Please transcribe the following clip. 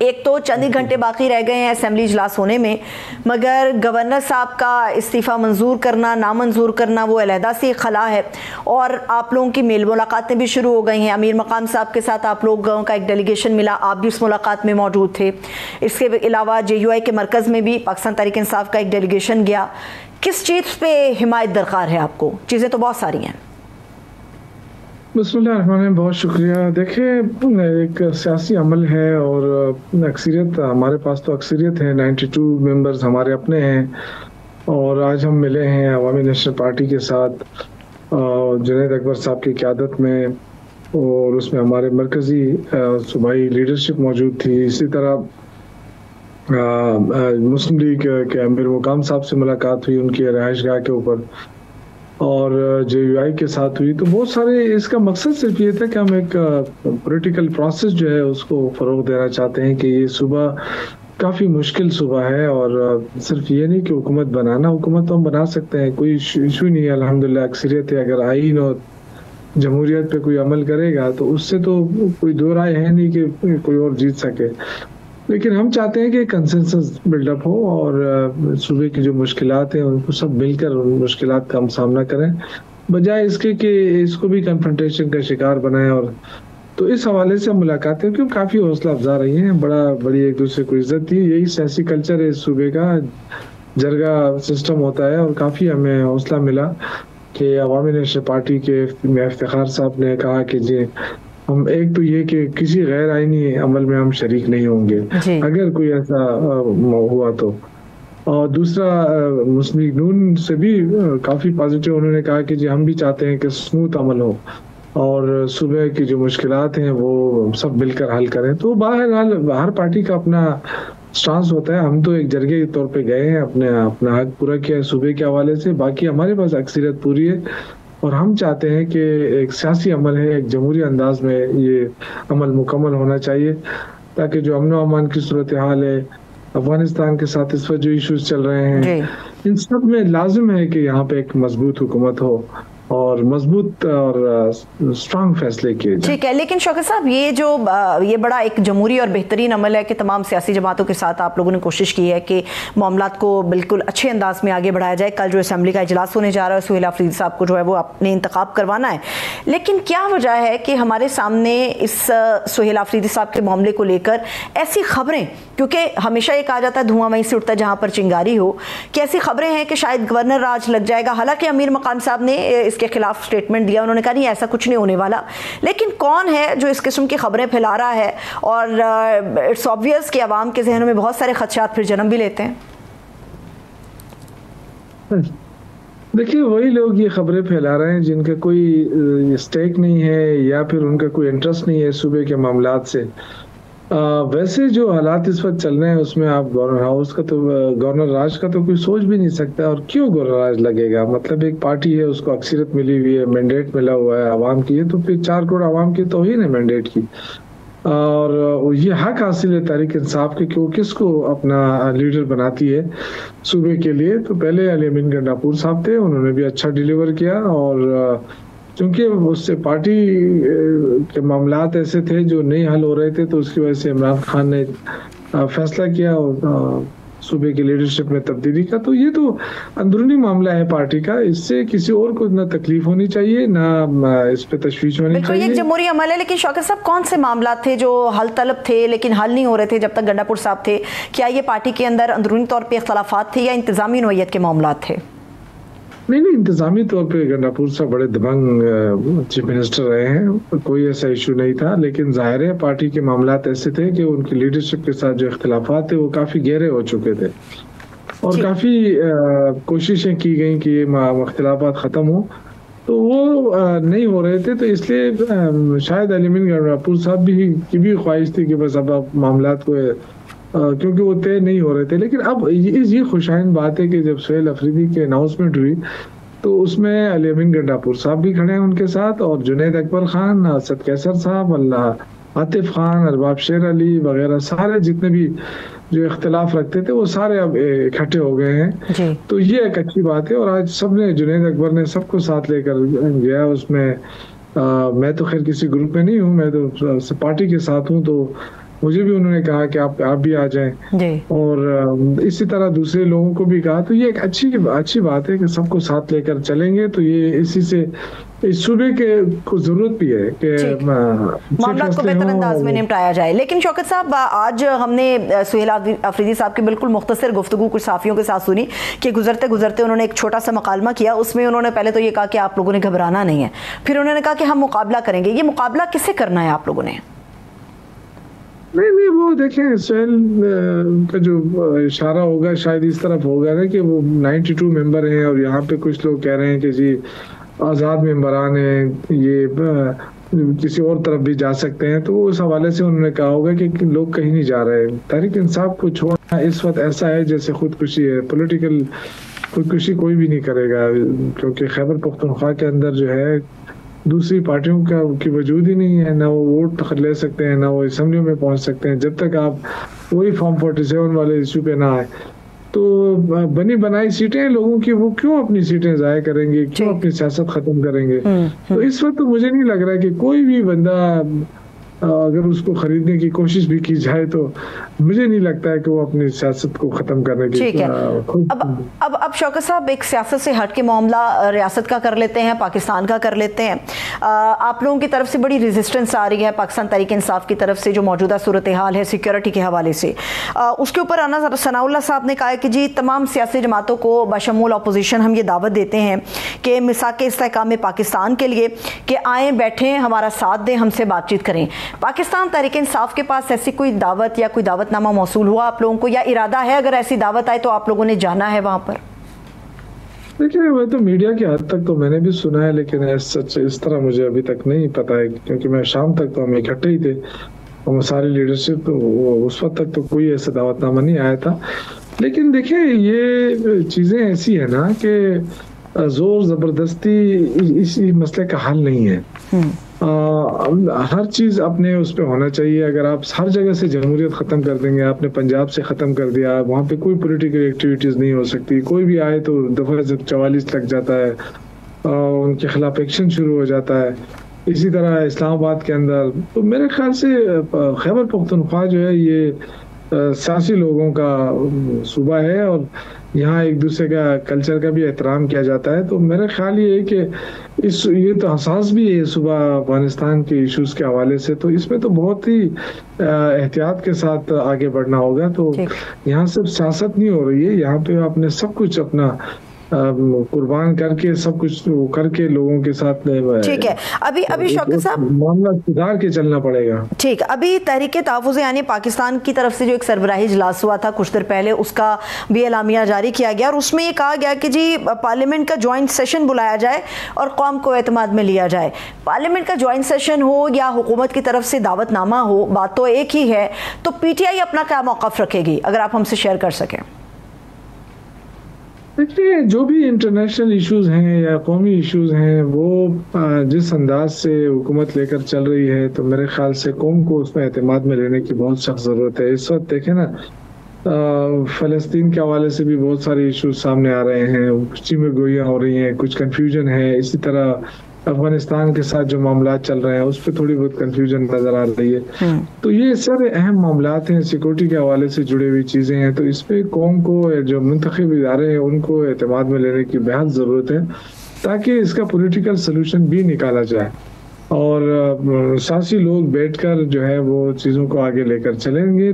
एक तो चंद ही घंटे बाकी रह गए हैं असेंबली इजलास होने में, मगर गवर्नर साहब का इस्तीफ़ा मंजूर करना नामंजूर करना वो अलहदा सी खला है। और आप लोगों की मेल मुलाकातें भी शुरू हो गई हैं। अमीर मकाम साहब के साथ आप लोगों का एक डेलीगेशन मिला, आप भी उस मुलाकात में मौजूद थे। इसके अलावा JUI के मरकज़ में भी पाकिस्तान तहरीक इंसाफ का एक डेलीगेशन गया। किस चीज़ पे हिमायत दरकार है आपको? चीज़ें तो बहुत सारी हैं। बिस्मिल्लाह, बहुत शुक्रिया। देखिए, एक सियासी अमल है और अक्सरियत, हमारे पास तो अक्सरियत है, 92 मेंबर्स हमारे अपने हैं। और आज हम मिले हैं अवामी नेशनल पार्टी के साथ जुनैद अकबर साहब की क़यादत में, और उसमें हमारे मरकज़ी सूबाई लीडरशिप मौजूद थी। इसी तरह मुस्लिम लीग के अमीर मुकाम साहब से मुलाकात हुई उनकी रहायशगाह के ऊपर, और JUI के साथ हुई। तो बहुत सारे, इसका मकसद सिर्फ ये था कि हम एक पॉलिटिकल प्रोसेस जो है उसको फ़रोग़ देना चाहते हैं कि ये सूबा काफ़ी मुश्किल सूबा है। और सिर्फ ये नहीं कि हुकूमत बनाना, हुकूमत तो हम बना सकते हैं, कोई इशू नहीं है, अल्हम्दुलिल्लाह अक्सरियत है। अगर आईन और जमहूरियत पे कोई अमल करेगा तो उससे तो कोई दो राय है नहीं कि कोई और जीत सके। लेकिन हम चाहते हैं कि कंसेंसस बिल्डअप हो और सूबे की जो मुश्किलात हैं उनको सब मिलकर उन मुश्किलात का हम सामना करें, बजाय इसके कि इसको भी कन्फ्रंटेशन का शिकार बनाएं। और तो इस हवाले से मुलाकातें क्यों काफ़ी हौसला अफजा रही हैं, बड़ी एक दूसरे को इज्जत दी। यही सियासी कल्चर है इस सूबे का, जरगा सिस्टम होता है। और काफ़ी हमें हौसला मिला कि अवामी नेशनल पार्टी के इफ्तिखार साहब ने कहा कि जी हम, एक तो ये कि किसी गैर आईनी अमल में हम शरीक नहीं होंगे अगर कोई ऐसा हुआ तो। और दूसरा, मुस्लिम लीग नून से भी काफ़ी पॉजिटिव उन्होंने कहा कि जी हम भी चाहते हैं कि स्मूथ अमल हो और सुबह की जो मुश्किलात हैं वो सब मिलकर हल करें। तो बहरहाल हर पार्टी का अपना स्टांस होता है। हम तो एक जरगे के तौर पे गए हैं, अपना हक पूरा किया है सूबे के हवाले से। बाकी हमारे पास अक्सरियत पूरी है और हम चाहते हैं कि एक सियासी अमल है, एक जमहूरी अंदाज में ये अमल मुकम्मल होना चाहिए, ताकि जो अमन व अमान की सूरत हाल है अफगानिस्तान के साथ इस वक्त जो इश्यूज चल रहे हैं, इन सब में लाजिम है कि यहाँ पे एक मजबूत हुकूमत हो और मजबूत और स्ट्रांग फैसले किए जाए। ठीक है, लेकिन शौकत साहब, ये बड़ा एक जमहूरी और बेहतरीन अमल है कि तमाम सियासी जमातों के साथ आप लोगों ने कोशिश की है कि मामलात को बिल्कुल अच्छे अंदाज में आगे बढ़ाया जाए। कल जो असेंबली का इजलास होने जा रहा है, सुहेल अफरीदी साहब को जो है वो अपने इंतखाब करवाना है, लेकिन क्या वजह है कि हमारे सामने इस सुहेल अफरीदी साहब के मामले को लेकर ऐसी खबरें, क्योंकि हमेशा ये कहा जाता है धुआं वहीं से उठता है जहाँ पर चिंगारी हो, कि ऐसी खबरें हैं कि शायद गवर्नर राज लग जाएगा। हालांकि अमीर मकाम साहब ने के खिलाफ स्टेटमेंट दिया, उन्होंने कहा नहीं ऐसा कुछ नहीं होने वाला। लेकिन कौन है जो इस किस्म की खबरें फैला रहा है? और इट्स ऑब्वियस कि आवाम के जहनों में बहुत सारे खदशात फिर जन्म भी लेते हैं। देखिए, वही लोग ये खबरें फैला रहे हैं जिनका कोई स्टेक नहीं है या फिर उनका कोई इंटरेस्ट नहीं है सूबे के मामलात से। वैसे जो हालात इस वक्त चल रहे हैं उसमें आप गवर्नर हाउस का तो, गवर्नर राज का तो कोई सोच भी नहीं सकता। और क्यों गवर्नर राज लगेगा? मतलब एक पार्टी है, उसको अक्सरियत मिली हुई है, मैंडेट मिला हुआ है आवाम की, तो फिर 4 करोड़ आवाम की तौहीन है मैंडेट की। और ये हक हासिल है तहरीक इंसाफ के कि वो किसको अपना लीडर बनाती है सूबे के लिए। तो पहले अली अमीन गंडापुर साहब थे, उन्होंने भी अच्छा डिलीवर किया। और क्योंकि उससे पार्टी के मामलात ऐसे थे जो नहीं हल हो रहे थे, तो उसकी वजह से इमरान खान ने फैसला किया और सूबे की लीडरशिप में तब्दीली का। तो ये तो अंदरूनी मामला है पार्टी का, इससे किसी और को ना तकलीफ होनी चाहिए ना इस पे तशवीश होनी चाहिए। ये जमहूरी अमल है, लेकिन शौकत साहब कौन से मामला थे जो हल तलब थे लेकिन हल नहीं हो रहे थे जब तक गंडापुर साहब थे? क्या ये पार्टी के अंदर अंदरूनी तौर पर इख्तलाफात थे या इंतजामी नौयत के मामला थे? नहीं, इंतजामी तौर पे गंडापुर साहब बड़े दबंग चीफ मिनिस्टर रहे हैं, कोई ऐसा इशू नहीं था। लेकिन जाहिर है पार्टी के मामलात ऐसे थे कि उनकी लीडरशिप के साथ जो इख्तिलाफात थे वो काफ़ी गहरे हो चुके थे और काफ़ी कोशिशें की गई कि ये इख्तिलाफात ख़त्म हो, तो वो नहीं हो रहे थे। तो इसलिए शायद अली अमीन गंडापुर साहब की भी ख्वाहिश थी कि बस अब मामलात को, क्योंकि वो तय नहीं हो रहे थे। लेकिन अब ये खुशाइन बात है कि जब सुहेल अफरीदी की अनाउंसमेंट हुई तो उसमें अली अमीन गंडापुर साहब भी खड़े हैं उनके साथ, और जुनैद अकबर खान, असद कैसर साहब, आतिफ खान, अरबाब शेर अली वगैरह सारे जितने भी जो इख्तिलाफ रखते थे वो सारे अब इकट्ठे हो गए हैं। तो ये एक अच्छी बात है। और आज सबने, जुनैद अकबर ने सबको साथ लेकर गया उसमें। मैं तो खैर किसी ग्रुप में नहीं हूँ, मैं तो पार्टी के साथ हूँ, तो मुझे भी उन्होंने कहा कि आप भी आ जाएं, और इसी तरह दूसरे लोगों को भी कहा। तो ये एक अच्छी बात है कि सबको साथ लेकर चलेंगे। तो ये इसी से इस सूबे के को जरूरत भी है कि मामला को बेहतर अंदाज में निपटाया जाए। लेकिन शौकत साहब, आज हमने सुहेल अफरीदी साहब की बिल्कुल मुख्तसर गुफ्तगू कुछ साफियों के साथ सुनी कि गुजरते गुजरते उन्होंने एक छोटा सा मकालमा किया। उसमें उन्होंने पहले तो ये कहा कि आप लोगों ने घबराना नहीं है, फिर उन्होंने कहा कि हम मुकाबला करेंगे। ये मुकाबला किससे करना है आप लोगों ने? नहीं, वो देखें, सुहेल का जो इशारा होगा शायद इस तरफ होगा ना कि वो 92 मेंबर हैं और यहाँ पे कुछ लोग कह रहे हैं कि जी आज़ाद मेंबरान हैं, ये किसी और तरफ भी जा सकते हैं। तो उस हवाले से उन्होंने कहा होगा कि लोग कहीं नहीं जा रहे। तहरीक इंसाफ को छोड़ना इस वक्त ऐसा है जैसे खुदकुशी है। पॉलिटिकल खुदकुशी कोई भी नहीं करेगा, क्योंकि खैबर पख्तूनख्वा के अंदर जो है दूसरी पार्टियों का की वजूद ही नहीं है। ना वो वोट ले सकते हैं, ना वो असेंबली में पहुंच सकते हैं। जब तक आप वही फॉर्म 47 वाले इशू पे ना आए, तो बनी बनाई सीटें लोगों की, वो क्यों अपनी सीटें जाया करेंगे, क्यों अपनी सियासत खत्म करेंगे? तो इस वक्त तो मुझे नहीं लग रहा है कि कोई भी बंदा अगर उसको खरीदने की कोशिश भी की जाए तो मुझे नहीं लगता है कि वो अपनी सियासत को खत्म करने की। ठीक है। अब शौकत साहब, एक सियासत से हट के मामला रियासत का कर लेते हैं, पाकिस्तान का कर लेते हैं। आप लोगों की तरफ से बड़ी रेजिस्टेंस आ रही है पाकिस्तान तहरीक इंसाफ की तरफ से, जो मौजूदा सूरत हाल है सिक्योरिटी के हवाले से। उसके ऊपर आना सनाउल्लाह साहब ने कहा है कि जी तमाम सियासी जमातों को बशमूल अपोजिशन हम ये दावत देते हैं कि मिसाक इस्तेहकाम पाकिस्तान के लिए कि आएँ, बैठें, हमारा साथ दें, हमसे बातचीत करें। पाकिस्तान तहरीक इंसाफ के पास ऐसी कोई दावत या कोई दावतनामा मौसूल हुआ आप लोगों को, या इरादा है अगर ऐसी दावत आए तो आप लोगों ने जाना है वहां पर? देखिए, मैं तो मीडिया की हद तक तो मैंने भी सुना है, लेकिन इस तरह मुझे अभी तक नहीं पता है, क्योंकि मैं शाम तक तो हम इकट्ठे ही थे और सारी लीडरशिप, तो उस वक्त तक तो कोई ऐसा दावतनामा नहीं आया था। लेकिन देखिए, ये चीजें ऐसी है ना कि जोर जबरदस्ती इसी मसले का हल नहीं है। हर चीज अपने उस पर होना चाहिए। अगर आप हर जगह से जमहूरियत खत्म कर देंगे, आपने पंजाब से खत्म कर दिया, वहाँ पे कोई पॉलिटिकल एक्टिविटीज नहीं हो सकती। कोई भी आए तो दफा 44 लग जाता है, उनके खिलाफ एक्शन शुरू हो जाता है। इसी तरह इस्लामाबाद के अंदर, तो मेरे ख्याल से खैबर पख्तूनख्वा जो है ये सियासी लोगों का सूबा है और यहाँ एक दूसरे का कल्चर का भी एहतराम किया जाता है। तो मेरा ख्याल ये है कि ये तो हसास भी है सूबा अफगानिस्तान के इश्यूज के हवाले से, तो इसमें तो बहुत ही एहतियात के साथ आगे बढ़ना होगा। तो यहाँ सिर्फ सियासत नहीं हो रही है, यहाँ पे आपने सब कुछ अपना कुर्बान करके, सब कुछ करके लोगों के साथ। ठीक है। अभी शौकत साहब, मामला सुधार के चलना पड़ेगा। ठीक। अभी तहरीक तहफ़्फ़ुज़ यानी पाकिस्तान की तरफ से जो एक सरबराही इजलास हुआ था कुछ देर पहले, उसका भी एलामिया जारी किया गया और उसमें ये कहा गया कि जी पार्लियामेंट का ज्वाइंट सेशन बुलाया जाए और कौम को एतमाद में लिया जाए। पार्लियामेंट का ज्वाइंट सेशन हो या हुकूमत की तरफ से दावतनामा हो, बात तो एक ही है। तो PTI अपना क्या मौक़िफ़ रखेगी, अगर आप हमसे शेयर कर सकें? देखिए, जो भी इंटरनेशनल इश्यूज हैं या कौमी इश्यूज हैं, वो जिस अंदाज से हुकूमत लेकर चल रही है, तो मेरे ख्याल से कौम को उसमें एतमाद में लेने की बहुत सख्त ज़रूरत है। इस वक्त देखें ना, फ़लस्तीन के हवाले से भी बहुत सारे इश्यूज सामने आ रहे हैं, कुछ में गोइयाँ हो रही हैं, कुछ कन्फ्यूजन है। इसी तरह अफगानिस्तान के साथ जो मामला चल रहे हैं उस पर थोड़ी बहुत कंफ्यूजन नजर आ रही है। तो ये सारे अहम मामलात हैं, सिक्योरिटी के हवाले से जुड़ी हुई चीजें हैं। तो इस पे कौम को, जो मुंतखब इदारे हैं, उनको एतमाद में लेने की बेहद जरूरत है, ताकि इसका पॉलिटिकल सोल्यूशन भी निकाला जाए और सियासी लोग बैठकर जो है वो चीजों को आगे लेकर चलेंगे।